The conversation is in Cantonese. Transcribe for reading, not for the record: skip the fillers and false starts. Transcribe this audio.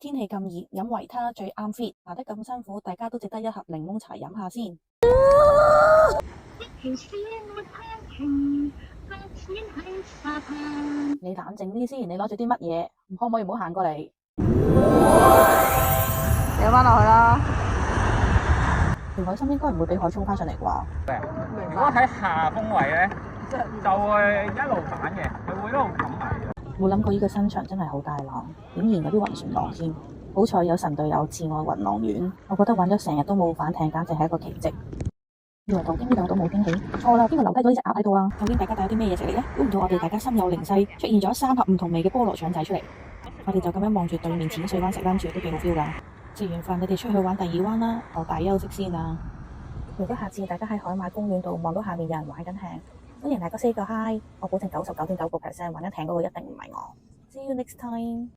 天氣咁熱，飲維他最啱 fit。爬得咁辛苦，大家都值得一盒檸檬茶飲下先。你冷靜啲先，你攞住啲乜嘢？可唔可以唔好行過嚟？掉返落去啦。條海參應該唔會俾海沖返上嚟啩？如果喺下風位咧，就會一路反嘅，佢會一路冚埋。冇諗過呢個新場真係好大浪，竟然有啲暈船浪添。好彩有神隊友自我雲浪丸，我覺得玩咗成日都冇反艇，簡直係一個奇蹟。以為途經呢度都冇驚喜，錯啦！邊個留低咗呢隻鴨喺度啊？究竟大家帶咗啲咩嘢食嚟呢？估唔到我哋大家心有靈犀，出現咗3盒唔同味嘅菠蘿腸仔出嚟。我哋就咁樣望住對面淺水灣食 lunch 都幾好 feel 㗎。食完飯你哋出去玩第2灣啦，我大休息先啦。如果下次大家喺海馬公園度望到下面有人玩緊艇，歡迎大家 say 個 hi，我保證99.9% 玩緊艇嗰個一定唔係我。See you next time。